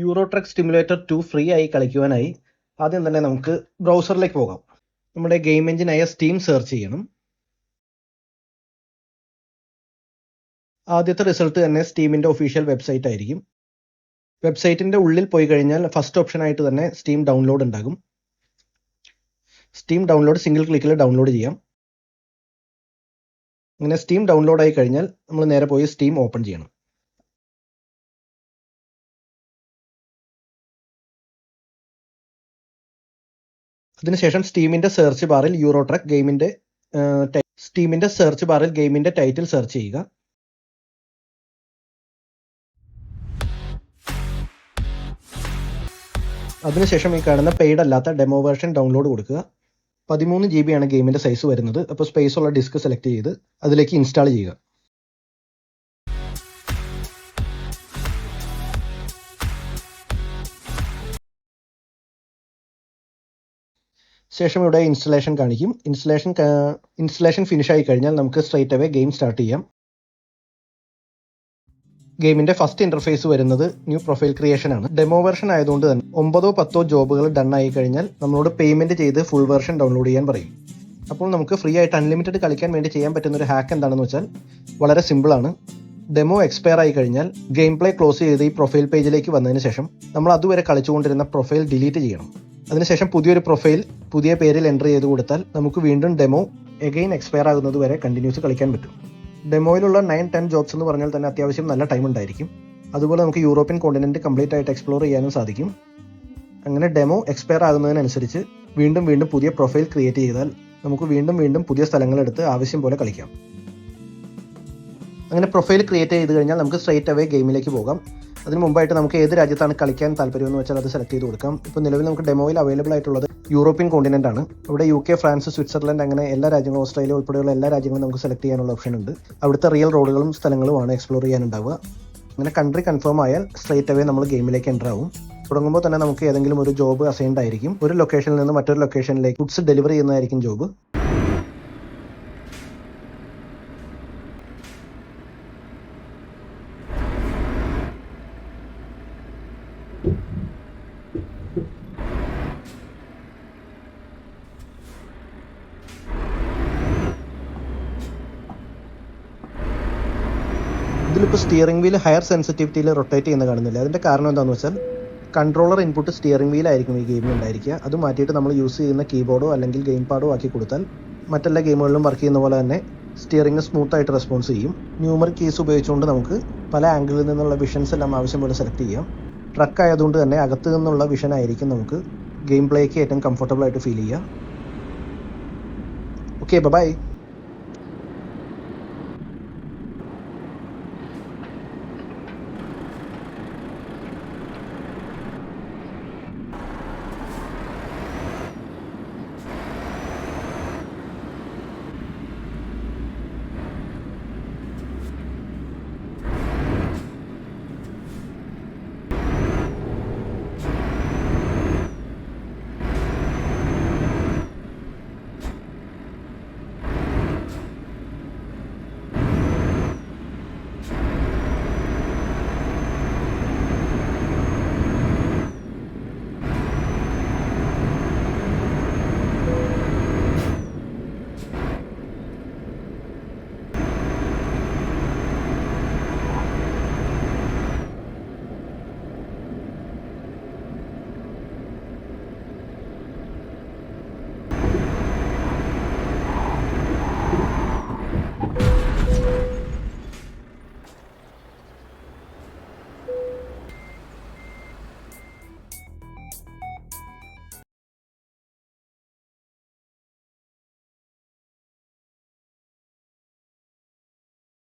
Euro truck stimulator 2 free ആയി കളിക്കുവാനായി ആദ്യം തന്നെ നമുക്ക് ബ്രൗസറിലേക്ക് പോകാം. നമ്മുടെ ഗെയിം എഞ്ചിനായ സ്റ്റീം സെർച്ച് ചെയ്യണം. ആദ്യത്തെ റിസൾട്ട് തന്നെ സ്റ്റീമിൻ്റെ ഒഫീഷ്യൽ വെബ്സൈറ്റ് ആയിരിക്കും. വെബ്സൈറ്റിൻ്റെ ഉള്ളിൽ പോയി കഴിഞ്ഞാൽ ഫസ്റ്റ് ഓപ്ഷൻ ആയിട്ട് തന്നെ സ്റ്റീം ഡൗൺലോഡ് ഉണ്ടാകും. സ്റ്റീം ഡൗൺലോഡ് സിംഗിൾ ക്ലിക്കിൽ ഡൗൺലോഡ് ചെയ്യാം. അങ്ങനെ സ്റ്റീം ഡൗൺലോഡ് ആയി കഴിഞ്ഞാൽ നമ്മൾ നേരെ പോയി സ്റ്റീം ഓപ്പൺ ചെയ്യണം. അതിനുശേഷം സ്റ്റീമിൻ്റെ സെർച്ച് ബാറിൽ യൂറോ ട്രക്ക് ഗെയിമിൻ്റെ ടൈറ്റിൽ സെർച്ച് ചെയ്യുക. അതിനുശേഷം ഈ കാണുന്ന പെയ്ഡ് അല്ലാത്ത ഡെമോ വേർഷൻ ഡൗൺലോഡ് കൊടുക്കുക. 13 GB ആണ് ഗെയിമിൻ്റെ സൈസ് വരുന്നത്. അപ്പോൾ സ്പേസ് ഉള്ള ഡിസ്ക് സെലക്ട് ചെയ്ത് അതിലേക്ക് ഇൻസ്റ്റാൾ ചെയ്യുക. ശേഷം ഇവിടെ ഇൻസ്റ്റലേഷൻ കാണിക്കും. ഇൻസ്റ്റലേഷൻ ഫിനിഷ് ആയി കഴിഞ്ഞാൽ നമുക്ക് സ്ട്രൈറ്റ് അവേ ഗെയിം സ്റ്റാർട്ട് ചെയ്യാം. ഗെയിമിൻ്റെ ഫസ്റ്റ് ഇൻ്റർഫേസ് വരുന്നത് ന്യൂ പ്രൊഫൈൽ ക്രിയേഷൻ ആണ്. ഡെമോ വെർഷൻ ആയതുകൊണ്ട് തന്നെ 9-10 ജോബുകൾ ഡൺ ആയി കഴിഞ്ഞാൽ നമ്മളോട് പേയ്മെൻറ്റ് ചെയ്ത് ഫുൾ വെർഷൻ ഡൗൺലോഡ് ചെയ്യാൻ പറയും. അപ്പോൾ നമുക്ക് ഫ്രീ ആയിട്ട് അൺലിമിറ്റഡ് കളിക്കാൻ വേണ്ടി ചെയ്യാൻ പറ്റുന്ന ഒരു ഹാക്ക് എന്താണെന്ന് വെച്ചാൽ വളരെ സിമ്പിളാണ്. ഡെമോ എക്സ്പയർ ആയി കഴിഞ്ഞാൽ ഗെയിം പ്ലേ ക്ലോസ് ചെയ്ത് ഈ പ്രൊഫൈൽ പേജിലേക്ക് വന്നതിന് ശേഷം നമ്മൾ അതുവരെ കളിച്ചുകൊണ്ടിരുന്ന പ്രൊഫൈൽ ഡിലീറ്റ് ചെയ്യണം. അതിനുശേഷം പുതിയൊരു പ്രൊഫൈൽ പുതിയ പേരിൽ എൻ്റർ ചെയ്ത് കൊടുത്താൽ നമുക്ക് വീണ്ടും ഡെമോ എഗെയിൻ എക്സ്പയർ ആകുന്നത് വരെ കണ്ടിന്യൂസ് കളിക്കാൻ പറ്റും. ഡെമോയിലുള്ള 9-10 ജോബ്സ് എന്ന് പറഞ്ഞാൽ തന്നെ അത്യാവശ്യം നല്ല ടൈം ഉണ്ടായിരിക്കും. അതുപോലെ നമുക്ക് യൂറോപ്യൻ കോണ്ടിനെൻറ്റ് കംപ്ലീറ്റ് ആയിട്ട് എക്സ്പ്ലോർ ചെയ്യാനും സാധിക്കും. അങ്ങനെ ഡെമോ എക്സ്പയർ ആകുന്നതിനനുസരിച്ച് വീണ്ടും പുതിയ പ്രൊഫൈൽ ക്രിയേറ്റ് ചെയ്താൽ നമുക്ക് വീണ്ടും പുതിയ സ്ഥലങ്ങളെടുത്ത് ആവശ്യം പോലെ കളിക്കാം. അങ്ങനെ പ്രൊഫൈൽ ക്രിയേറ്റ് ചെയ്ത് കഴിഞ്ഞാൽ നമുക്ക് സ്ട്രൈറ്റ് അവേ ഗെയിമിലേക്ക് പോകാം. അതിന് മുമ്പായിട്ട് നമുക്ക് ഏത് രാജ്യത്താണ് കളിക്കാൻ താല്പര്യമെന്ന് വെച്ചാൽ അത് സെലക്ട് ചെയ്ത് കൊടുക്കാം. ഇപ്പോൾ നിലവിൽ നമുക്ക് ഡെമോയിൽ അവൈലബിൾ ആയിട്ടുള്ളത് യൂറോപ്യൻ കോണ്ടിനെൻ്റ് ആണ്. ഇവിടെ UK, ഫ്രാൻസ്, സ്വിറ്റ്സർലൻഡ് അങ്ങനെ എല്ലാ രാജ്യങ്ങളും, ഓസ്ട്രേലിയ ഉൾപ്പെടെയുള്ള എല്ലാ രാജ്യങ്ങളും നമുക്ക് സെലക്ട് ചെയ്യാനുള്ള ഓപ്ഷൻ ഉണ്ട്. അവിടുത്തെ റിയൽ റോഡുകളും സ്ഥലങ്ങളുമാണ് എക്സ്പ്ലോർ ചെയ്യാനുണ്ടാവുക. അങ്ങനെ കൺട്രി കൺഫേം ആയാൽ സ്ട്രൈറ്റ് അവേ നമ്മൾ ഗെയിമിലേക്ക് എൻ്റർ ആവും. തുടങ്ങുമ്പോൾ തന്നെ നമുക്ക് ഏതെങ്കിലും ഒരു ജോബ് അസൈൻഡ് ആയിരിക്കും. ഒരു ലൊക്കേഷനിൽ നിന്ന് മറ്റൊരു ലൊക്കേഷനിലേക്ക് ഗുഡ്സ് ഡെലിവറി ചെയ്യുന്നതായിരിക്കും ജോബ്. ഇതിലിപ്പോൾ സ്റ്റിയറിംഗ് വീൽ ഹയർ സെൻസിറ്റിവിറ്റിയിൽ റൊട്ടേറ്റ് ചെയ്യുന്ന കാണുന്നില്ല. അതിൻ്റെ കാരണം എന്താണെന്ന് വെച്ചാൽ കൺട്രോളർ ഇൻപുട്ട് സ്റ്റിയറിംഗ് വീലായിരിക്കും ഈ ഗെയിമിൽ ഉണ്ടായിരിക്കുക. അത് മാറ്റിയിട്ട് നമ്മൾ യൂസ് ചെയ്യുന്ന കീബോർഡോ അല്ലെങ്കിൽ ഗെയിം പാഡോ ആക്കി കൊടുത്താൽ മറ്റെല്ലാ ഗെയിമുകളിലും വർക്ക് ചെയ്യുന്ന പോലെ തന്നെ സ്റ്റിയറിംഗ് സ്മൂത്തായിട്ട് റെസ്പോൺസ് ചെയ്യും. ന്യൂമറിക് കീസ് ഉപയോഗിച്ചുകൊണ്ട് നമുക്ക് പല ആംഗിളിൽ നിന്നുള്ള വിഷൻസ് എല്ലാം ആവശ്യം പോലെ സെലക്ട് ചെയ്യാം. ട്രക്ക് ആയതുകൊണ്ട് തന്നെ അകത്ത് നിന്നുള്ള വിഷൻ ആയിരിക്കും നമുക്ക് ഗെയിം പ്ലേക്ക് ഏറ്റവും കംഫർട്ടബിൾ ആയിട്ട് ഫീൽ ചെയ്യുക. Okay, by.